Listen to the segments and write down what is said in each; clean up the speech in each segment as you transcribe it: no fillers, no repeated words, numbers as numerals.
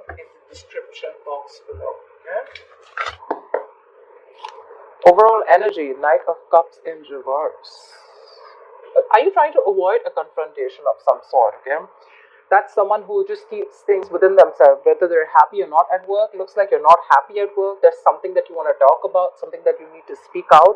in the description box below. Okay? Overall energy, Knight of Cups in reverse. Are you trying to avoid a confrontation of some sort? Okay, that's someone who just keeps things within themselves, whether they're happy or not at work. Looks like you're not happy at work. There's something that you want to talk about, something that you need to speak out.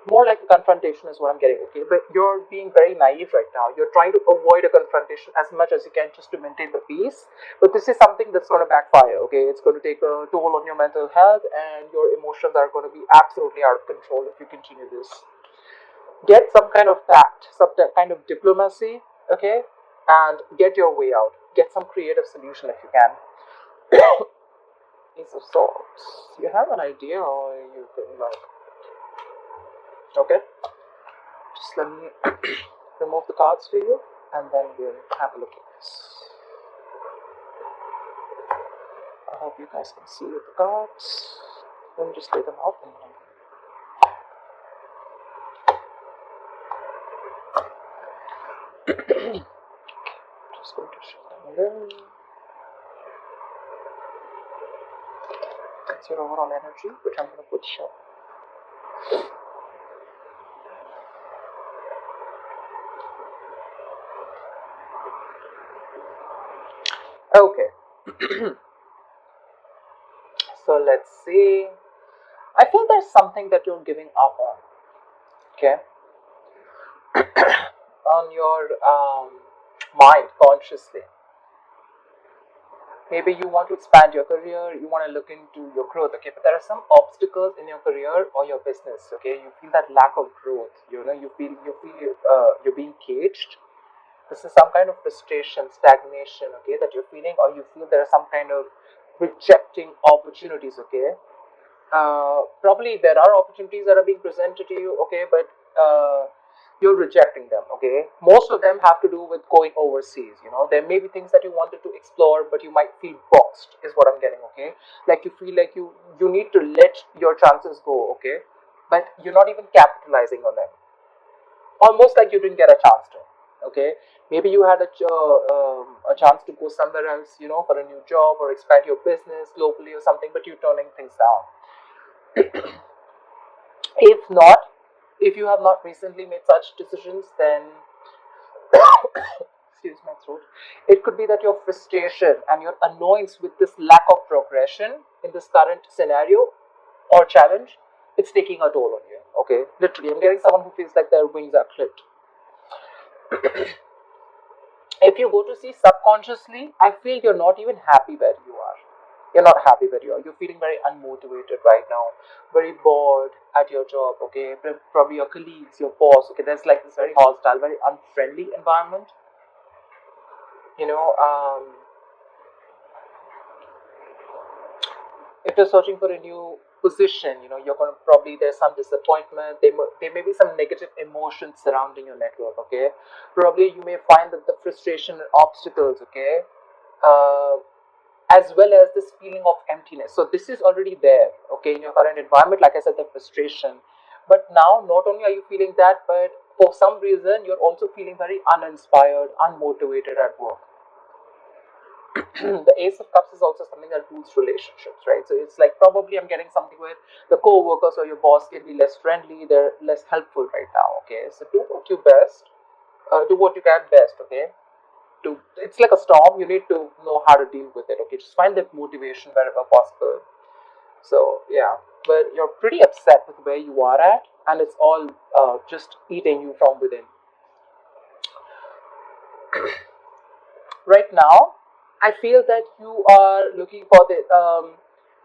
More like a confrontation is what I'm getting. Okay, but you're being very naive right now. You're trying to avoid a confrontation as much as you can just to maintain the peace. But this is something that's going to backfire. Okay, it's going to take a toll on your mental health, and your emotions are going to be absolutely out of control if you continue this. Get some kind of tact, some kind of diplomacy, okay, and get your way out. Get some creative solution if you can. Ace of Swords. You have an idea, or you can like, okay. Just let me remove the cards for you, and then we'll have a look at this. I hope you guys can see the cards. Let me just lay them out. Just going to shift them a little. That's your overall energy, which I'm going to put here. Okay. So let's see. I feel there's something that you're giving up on. Okay. On your mind consciously. Maybe you want to expand your career, you want to look into your growth, okay, but there are some obstacles in your career or your business, okay. You feel that lack of growth, you feel you're being caged. This is some kind of frustration, stagnation, okay, that you're feeling, or you feel there are some kind of rejecting opportunities, okay. Probably there are opportunities that are being presented to you, okay, but you're rejecting them, okay. Most of them have to do with going overseas. There may be things that you wanted to explore, but you might feel boxed, is what I'm getting, okay. Like you feel like you need to let your chances go, okay, but you're not even capitalizing on them. Almost like you didn't get a chance to, okay. Maybe you had a chance to go somewhere else, for a new job or expand your business globally or something, but you're turning things down. If not, if you have not recently made such decisions, then excuse my throat, it could be that your frustration and your annoyance with this lack of progression in this current scenario or challenge, it's taking a toll on you, okay. Literally, I'm getting someone who feels like their wings are clipped. If you go to see subconsciously, I feel you're not even happy where you are. You're not happy where you are. You're feeling very unmotivated right now, very bored at your job, okay. Probably your colleagues, your boss, okay. There's like this very hostile, very unfriendly environment. If you're searching for a new position, you're going to probably, there's some disappointment. There may be some negative emotions surrounding your network, okay. Probably you may find that the frustration and obstacles, okay, as well as this feeling of emptiness. So this is already there, okay, in your current environment. Like I said, the frustration. But now, not only are you feeling that, but for some reason, you're also feeling very uninspired, unmotivated at work. The Ace of Cups is also something that rules relationships, right? So it's like probably I'm getting something where the co-workers or your boss can be less friendly, they're less helpful right now, okay? So do what you best, do what you can best, okay? It's like a storm, you need to know how to deal with it, okay. Just find that motivation wherever possible. So yeah, but you're pretty upset with where you are at, and it's all just eating you from within. Right now, I feel that you are looking for the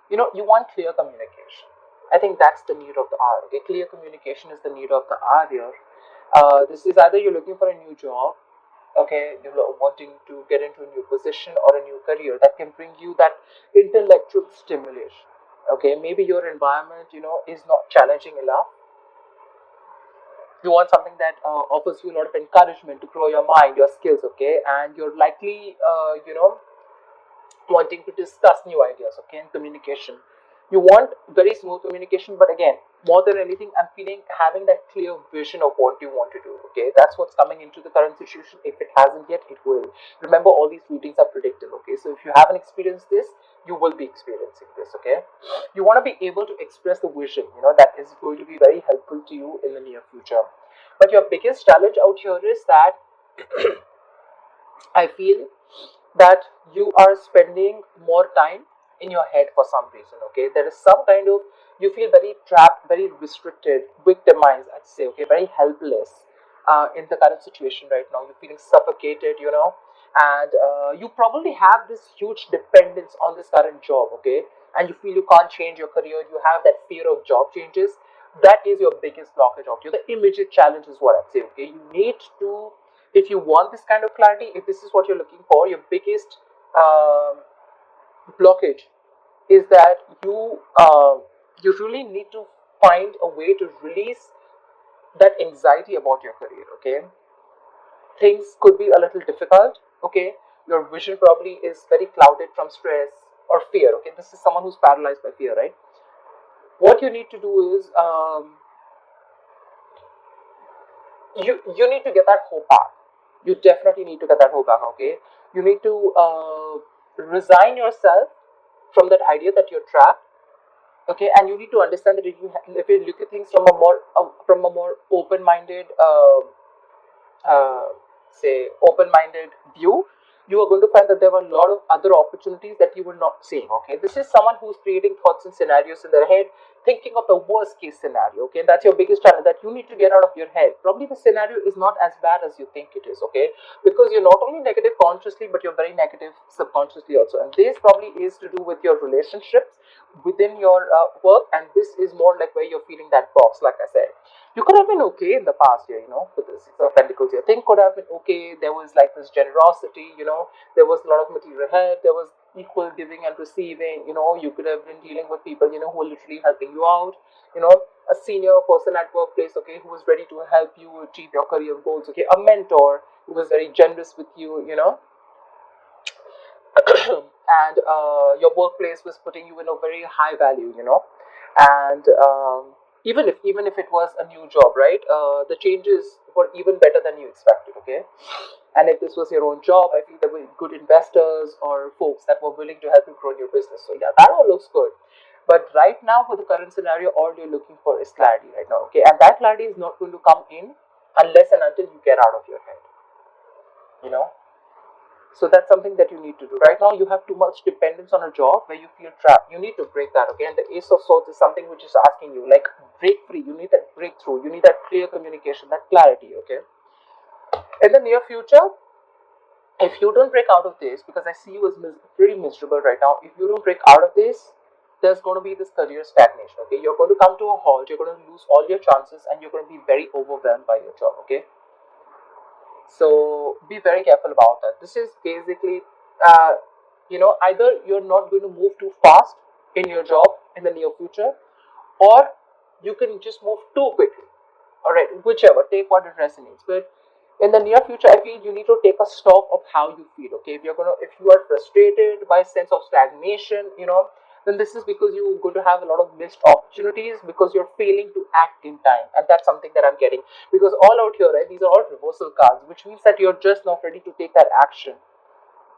you want clear communication. I think that's the need of the hour, okay. Clear communication is the need of the hour here. This is either you're looking for a new job, okay, you're wanting to get into a new position or a new career that can bring you that intellectual stimulation, okay. Maybe your environment is not challenging enough. You want something that offers you a lot of encouragement to grow your mind, your skills, okay, and you're likely wanting to discuss new ideas, okay, in communication. You want very smooth communication, but again, more than anything, I'm feeling having that clear vision of what you want to do. Okay, that's what's coming into the current situation. If it hasn't yet, it will. Remember, all these readings are predictive. Okay, so if you haven't experienced this, you will be experiencing this. Okay, you want to be able to express the vision, that is going to be very helpful to you in the near future. But your biggest challenge out here is that I feel that you are spending more time in your head for some reason. Okay, there is some kind of, you feel very trapped, very restricted, victimized, I'd say. Okay, very helpless in the current situation right now. You're feeling suffocated, and you probably have this huge dependence on this current job. Okay, and you feel you can't change your career. You have that fear of job changes. That is your biggest blockage out here. The immediate challenge is what I'd say. Okay, you need to, if you want this kind of clarity, if this is what you're looking for, your biggest um, blockage is that you really need to find a way to release that anxiety about your career. Okay, things could be a little difficult. Okay, your vision probably is very clouded from stress or fear. Okay, this is someone who's paralyzed by fear, right? What you need to do is you need to get that hope back. You definitely need to get that hope back. Okay, you need to resign yourself from that idea that you're trapped. Okay, and you need to understand that if you look at things from a more open-minded uh, say open-minded view, you are going to find that there were a lot of other opportunities that you were not seeing. Okay, this is someone who's creating thoughts and scenarios in their head, thinking of the worst case scenario. Okay, and that's your biggest challenge, that you need to get out of your head. Probably the scenario is not as bad as you think it is. Okay, because you're not only negative consciously, but you're very negative subconsciously also, and this probably is to do with your relationships within your work, and this is more like where you're feeling that box, like I said. You could have been okay in the past year, with the Six of Pentacles here. Things could have been okay. There was like this generosity, there was a lot of material help, there was equal giving and receiving, you could have been dealing with people, who were literally helping you out, a senior person at workplace, okay, who was ready to help you achieve your career goals, okay, a mentor who was very generous with you, and your workplace was putting you in a very high value, and even if it was a new job, right, the changes were even better than you expected. Okay, and if this was your own job, I feel there were good investors or folks that were willing to help you grow your business. So yeah, that all looks good. But right now, for the current scenario, all you're looking for is clarity right now. Okay, and that clarity is not going to come in unless and until you get out of your head. You know, so that's something that you need to do. Right now, you have too much dependence on a job where you feel trapped. You need to break that, okay? And the Ace of Swords is something which is asking you, like, break free. You need that breakthrough. You need that clear communication, that clarity, okay? In the near future, if you don't break out of this, because I see you as pretty miserable right now, if you don't break out of this, there's going to be this career stagnation, okay? You're going to come to a halt. You're going to lose all your chances, and you're going to be very overwhelmed by your job, okay? So be very careful about that. This is basically, either you're not going to move too fast in your job in the near future, or you can just move too quickly. All right, whichever, take what it resonates. But in the near future, I feel you need to take a stock of how you feel. Okay, if you are frustrated by a sense of stagnation, then this is because you're going to have a lot of missed opportunities because you're failing to act in time, and that's something that I'm getting. Because all out here, right, these are all reversal cards, which means that you're just not ready to take that action.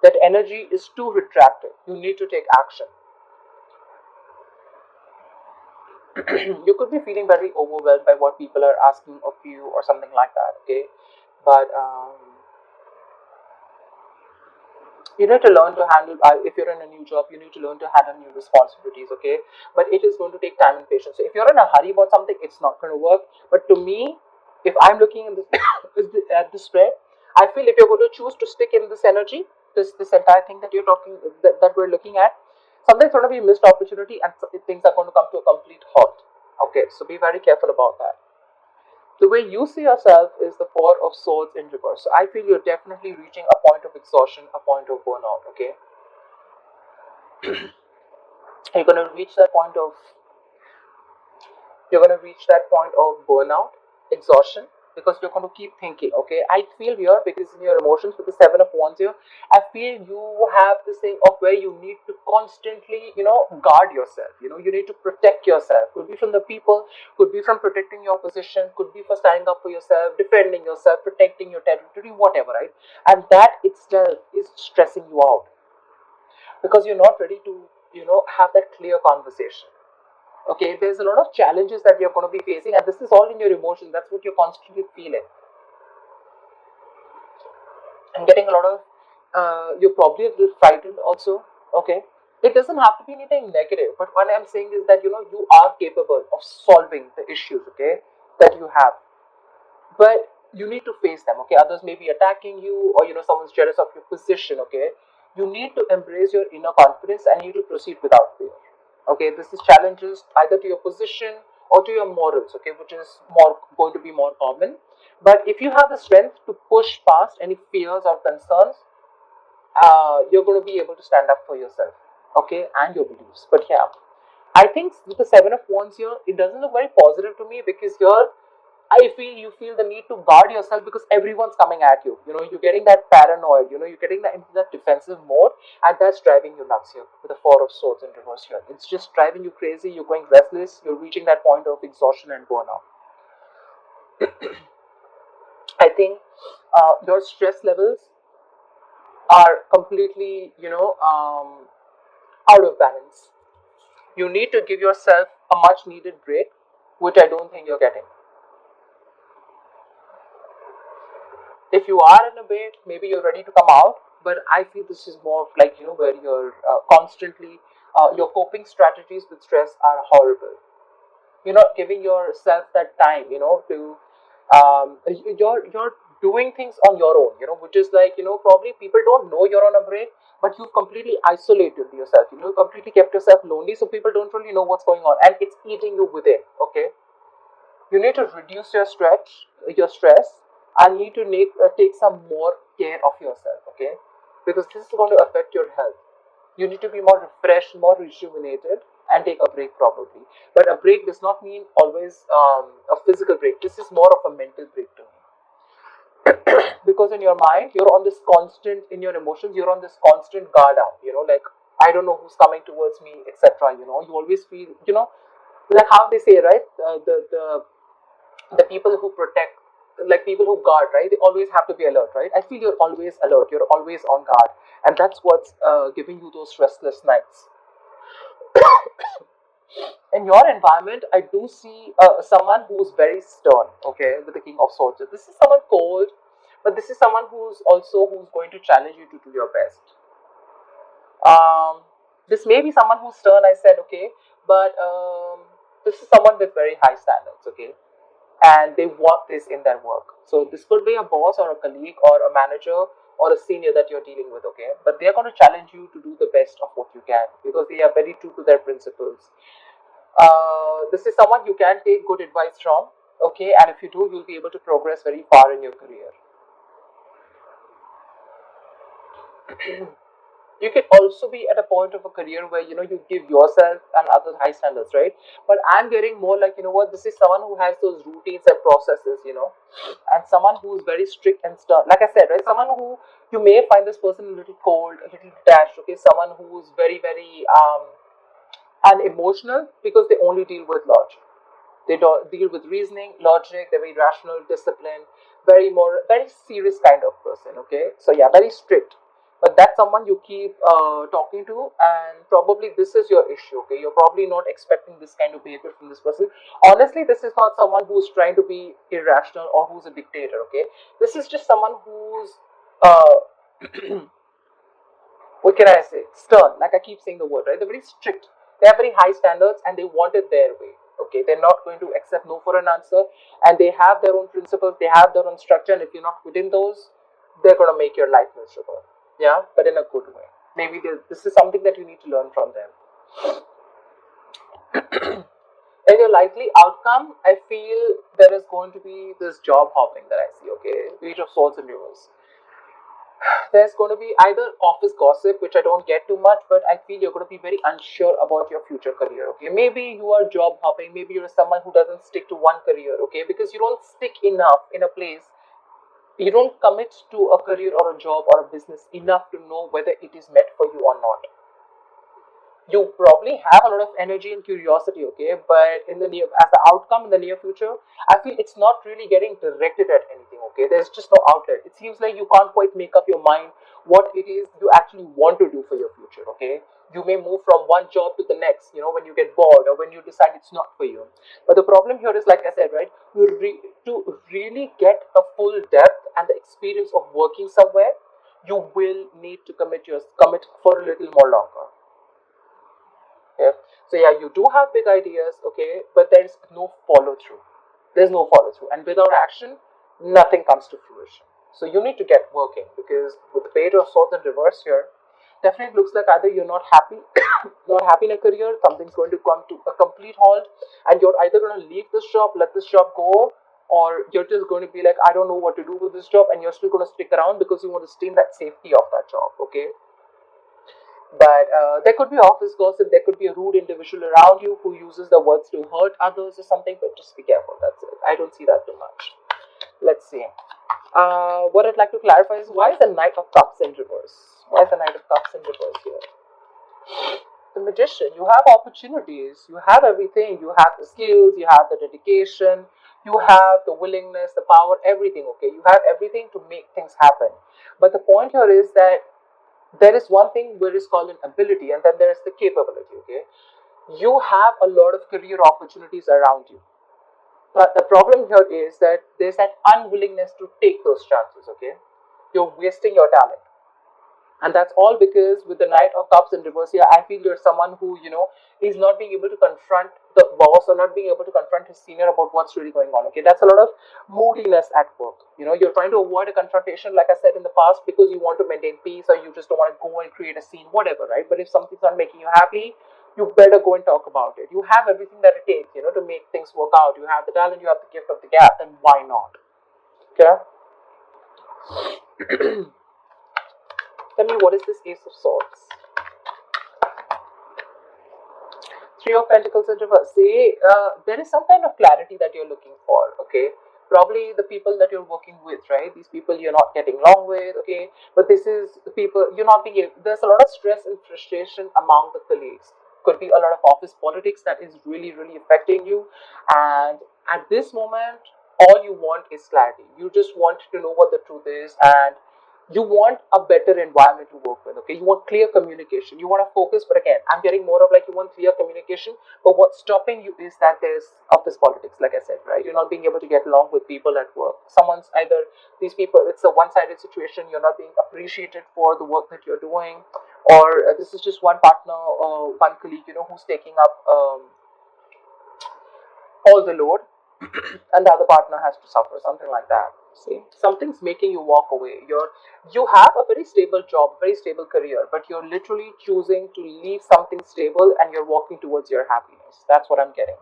That energy is too retracted. You need to take action. You could be feeling very overwhelmed by what people are asking of you or something like that. Okay, but you need to learn to handle, if you're in a new job, you need to learn to handle new responsibilities. Okay, but it is going to take time and patience. So if you're in a hurry about something, it's not going to work. But to me, if I'm looking in this at this spread, I feel if you're going to choose to stick in this energy, this entire thing that you're talking, that we're looking at, something's going to be a missed opportunity, and things are going to come to a complete halt. Okay, so be very careful about that. The way you see yourself is the Four of Swords in reverse. So I feel you're definitely reaching a point of exhaustion, a point of burnout. Okay, you're gonna reach that point of burnout, exhaustion. because you're going to keep thinking. Okay, I feel here because in your emotions with the Seven of Wands here, I feel you have this thing of where you need to constantly, guard yourself. You need to protect yourself. Could be from the people, could be from protecting your position, could be for standing up for yourself, defending yourself, protecting your territory, whatever, right? And that itself is stressing you out because you're not ready to, have that clear conversation. Okay, there's a lot of challenges that you're going to be facing, and this is all in your emotions. That's what you're constantly feeling. And getting a lot of, you're probably a little frightened also. Okay, it doesn't have to be anything negative, but what I'm saying is that you are capable of solving the issues, okay, that you have, but you need to face them. Okay, others may be attacking you, or someone's jealous of your position. Okay, you need to embrace your inner confidence and you need to proceed without fear. Okay, this is challenges either to your position or to your morals, okay, which is more going to be more common. But if you have the strength to push past any fears or concerns, you're going to be able to stand up for yourself, okay, and your beliefs. But yeah, I think with the Seven of Wands here, it doesn't look very positive to me because here I feel you feel the need to guard yourself because everyone's coming at you. You're getting that paranoid, you're getting that into that defensive mode, and that's driving you nuts here with the Four of Swords in reverse here. It's just driving you crazy, you're going restless, you're reaching that point of exhaustion and burnout. I think your stress levels are completely, out of balance. You need to give yourself a much needed break, which I don't think you're getting. If you are in a bed, maybe you're ready to come out, but I feel this is more of like, where you're constantly, your coping strategies with stress are horrible. You're not giving yourself that time, to, you're doing things on your own, which is like, probably people don't know you're on a break, but you've completely isolated yourself, completely kept yourself lonely, so people don't really know what's going on, and it's eating you within. Okay, you need to reduce your stress, and you need to take some more care of yourself. Okay, because this is going to affect your health. You need to be more refreshed, more rejuvenated, and take a break probably. But a break does not mean always a physical break. This is more of a mental break to me, because in your mind you're on this constant, in your emotions you're on this constant guard up, like I don't know who's coming towards me, etc. You always feel, like how they say, right, the people who protect, like people who guard, right, they always have to be alert, right? I feel you're always alert, you're always on guard, and that's what's giving you those restless nights. In your environment, I do see someone who's very stern, okay, with the King of Swords. This is someone cold, but this is someone who's going to challenge you to do your best. um, this may be someone who's stern, I said, okay, but this is someone with very high standards, okay, and they want this in their work. So this could be a boss or a colleague or a manager or a senior that you're dealing with, okay, but they're going to challenge you to do the best of what you can because they are very true to their principles. This is someone you can take good advice from, okay, and if you do, you'll be able to progress very far in your career. You can also be at a point of a career where you give yourself and other high standards, right? But I'm getting more like, what, this is someone who has those routines and processes, and someone who's very strict and stern, like I said, right? Someone who, you may find this person a little cold, a little detached, okay, someone who's very, very unemotional because they only deal with logic. They don't deal with reasoning, logic. They're very rational, disciplined, very more, very serious kind of person. Okay, so yeah, very strict. But that's someone you keep talking to, and probably this is your issue. Okay, you're probably not expecting this kind of behavior from this person. Honestly, this is not someone who's trying to be irrational or who's a dictator. Okay, this is just someone who's what can I say? Stern. Like I keep saying the word, right? They're very strict. They have very high standards and they want it their way. Okay, they're not going to accept no for an answer, and they have their own principles, they have their own structure, and if you're not within those, they're going to make your life miserable. Yeah, but in a good way. Maybe this is something that you need to learn from them. In your likely outcome, I feel there is going to be this job hopping that I see. Okay, Page of Swords and Reverse. There's going to be either office gossip, which I don't get too much, but I feel you're going to be very unsure about your future career. Okay, maybe you are job hopping, maybe you're someone who doesn't stick to one career. Okay, because you don't stick enough in a place, you don't commit to a career or a job or a business enough to know whether it is meant for you or not. You probably have a lot of energy and curiosity, okay, but in the near, as the outcome in the near future, I feel it's not really getting directed at anything. Okay, there's just no outlet. It seems like you can't quite make up your mind what it is you actually want to do for your future. Okay, you may move from one job to the next, when you get bored or when you decide it's not for you. But the problem here is, like I said, right, to really get a full depth and the experience of working somewhere, you will need to commit for a little more longer. Yeah. So yeah, you do have big ideas, okay, but there's no follow through. There's no follow through, and without action, nothing comes to fruition. So you need to get working, because with the page of swords in reverse here, definitely looks like either you're not happy, not happy in a career, something's going to come to a complete halt, and you're either going to leave this job, let this job go, or you're just going to be like, I don't know what to do with this job, and you're still going to stick around because you want to stay in that safety of that job, okay? But there could be office gossip, there could be a rude individual around you who uses the words to hurt others or something, but just be careful, that's it. I don't see that too much. Let's see. What I'd like to clarify is, why is the Knight of Cups in reverse? Why is the Knight of Cups in reverse here? The Magician, you have opportunities, you have everything, you have the skills, you have the dedication, you have the willingness, the power, everything, okay? You have everything to make things happen. But the point here is that there is one thing where it's called an ability, and then there is the capability, okay? You have a lot of career opportunities around you, but the problem here is that there's that unwillingness to take those chances, okay? You're wasting your talent. And that's all because with the Knight of Cups in reverse here, I feel you're someone who, is not being able to confront the boss or not being able to confront his senior about what's really going on. Okay, that's a lot of moodiness at work. You're trying to avoid a confrontation, like I said in the past, because you want to maintain peace or you just don't want to go and create a scene, whatever, right? But if something's not making you happy, you better go and talk about it. You have everything that it takes, to make things work out. You have the talent, you have the gift of the gap, then why not? Okay. Tell me, what is this Ace of Swords? Three of Pentacles in reverse. See, there is some kind of clarity that you're looking for, okay? Probably the people that you're working with, right? These people you're not getting along with, okay? But this is the people you're not being able, there's a lot of stress and frustration among the colleagues. Could be a lot of office politics that is really, really affecting you. And at this moment, all you want is clarity. You just want to know what the truth is, and you want a better environment to work with. Okay, you want clear communication, you want to focus, but again, I'm getting more of like, you want clear communication, but what's stopping you is that there's office politics, like I said, right? You're not being able to get along with people at work. Someone's either, these people, it's a one-sided situation, you're not being appreciated for the work that you're doing, or this is just one partner, one colleague, who's taking up all the load, and the other partner has to suffer, something like that. See, something's making you walk away. You have a very stable job, very stable career, but you're literally choosing to leave something stable and you're walking towards your happiness. That's what I'm getting.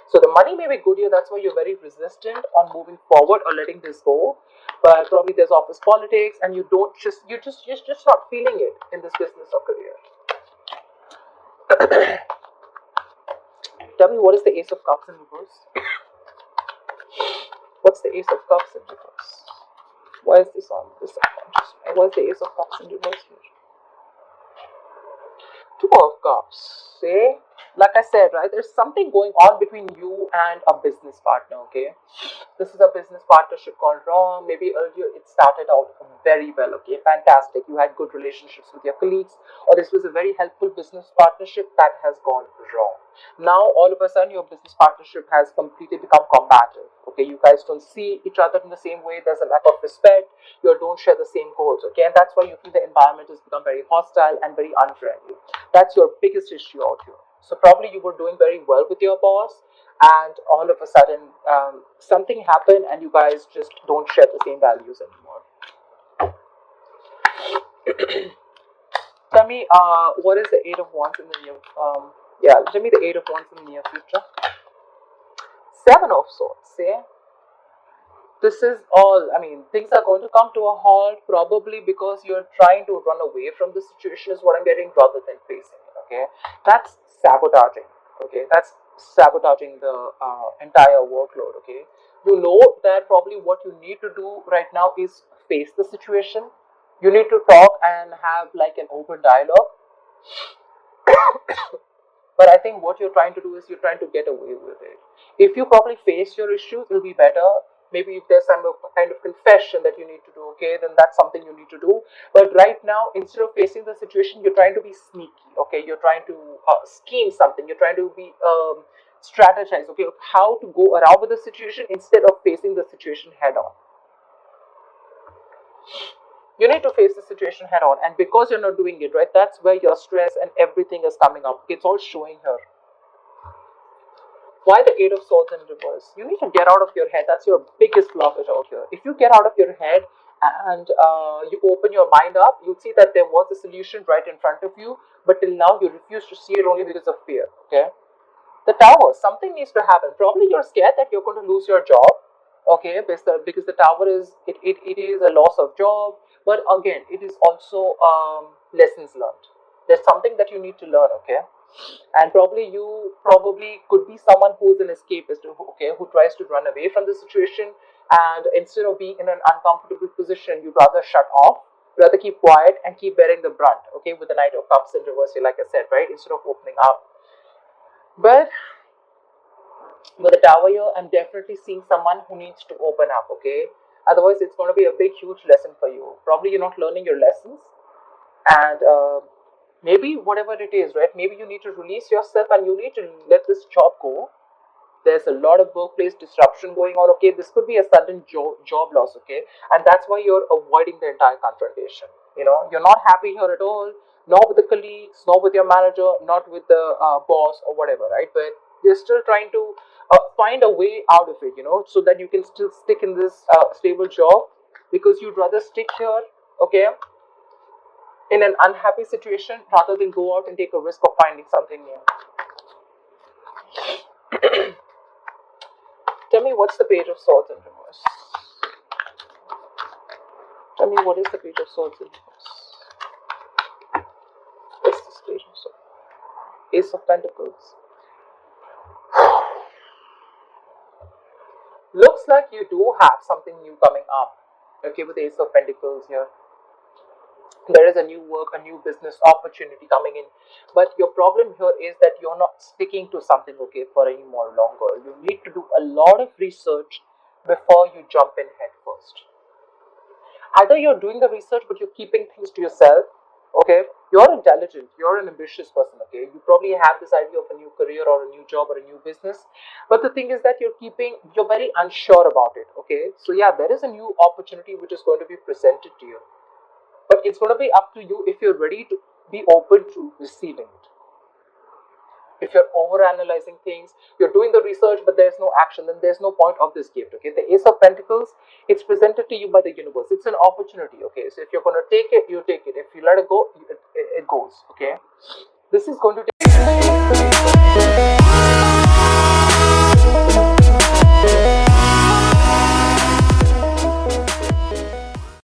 So the money may be good here, that's why you're very resistant on moving forward or letting this go. But probably there's office politics and you're just not feeling it in this business or career. Tell me, what is the Ace of Cups in reverse? What's the Ace of Cups in reverse? Why is this on this subconscious? Why is the Ace of Cups in reverse here? Two of Cups. See? Like I said, right? There's something going on between you and a business partner, okay? This is a business partnership gone wrong. Maybe earlier it started out very well, okay? Fantastic. You had good relationships with your colleagues, or this was a very helpful business partnership that has gone wrong. Now, all of a sudden, your business partnership has completely become combative, okay? You guys don't see each other in the same way. There's a lack of respect. You don't share the same goals, okay? And that's why you feel the environment has become very hostile and very unfriendly. That's your biggest issue out here. So probably you were doing very well with your boss, and all of a sudden something happened and you guys just don't share the same values anymore. Tell me, what is the Eight of Wands in the near tell me the Eight of Wands in the near future. Seven of Swords, see? this is all, I mean, things are going to come to a halt probably because you're trying to run away from the situation, is what I'm getting, rather than facing it. Okay, that's sabotaging. Okay, that's sabotaging the entire workload. Okay, you know that probably what you need to do right now is face the situation. You need to talk and have like an open dialogue. But I think what you're trying to do is you're trying to get away with it. If you probably face your issues, it'll be better. Maybe if there's some kind of confession that you need to do, okay, then that's something you need to do. But right now, instead of facing the situation, you're trying to be sneaky, okay? You're trying to scheme something. You're trying to be strategize, okay, how to go around with the situation instead of facing the situation head on. You need to face the situation head on, and because you're not doing it right, that's where your stress and everything is coming up. It's all showing here. Why the Eight of Swords in reverse? You need to get out of your head. That's your biggest blockage out here. If you get out of your head and you open your mind up, you'll see that there was a solution right in front of you, but till now you refuse to see it only because of fear. Okay, the Tower, something needs to happen. Probably you're scared that you're going to lose your job. Okay, because the Tower is it is a loss of job, but again it is also lessons learned. There's something that you need to learn. Okay, and probably you probably could be someone who's an escapist, okay, who tries to run away from the situation, and instead of being in an uncomfortable position, you'd rather shut off, rather keep quiet and keep bearing the brunt. Okay, with the Knight of Cups in reverse, like I said, right, instead of opening up. But with the Tower here, I'm definitely seeing someone who needs to open up. Okay, otherwise it's going to be a big huge lesson for you. Probably you're not learning your lessons, and maybe whatever it is, right, maybe you need to release yourself and you need to let this job go. There's a lot of workplace disruption going on. Okay, this could be a sudden job loss. Okay, and that's why you're avoiding the entire confrontation. You're not happy here at all, not with the colleagues, not with your manager, not with the boss or whatever, right? But you're still trying to find a way out of it, so that you can still stick in this stable job, because you'd rather stick here, okay, in an unhappy situation rather than go out and take a risk of finding something new. Tell me, what's the Page of Swords in reverse? Tell me, what is the Page of Swords in reverse? What's this Page of Swords? Ace of Pentacles. Looks like you do have something new coming up. Okay, with the Ace of Pentacles here. There is a new work, a new business opportunity coming in, but your problem here is that you're not sticking to something, okay, for any more longer. You need to do a lot of research before you jump in head first. Either you're doing the research but you're keeping things to yourself. Okay, you're intelligent, you're an ambitious person. Okay, you probably have this idea of a new career or a new job or a new business, but the thing is that you're very unsure about it. Okay, so yeah, there is a new opportunity which is going to be presented to you, but it's going to be up to you if you're ready to be open to receiving it. If you're over analyzing things, you're doing the research but there's no action, then there's no point of this gift. Okay, the Ace of Pentacles, it's presented to you by the universe. It's an opportunity. Okay, so if you're going to take it, you take it. If you let it go, it goes. Okay, this is going to take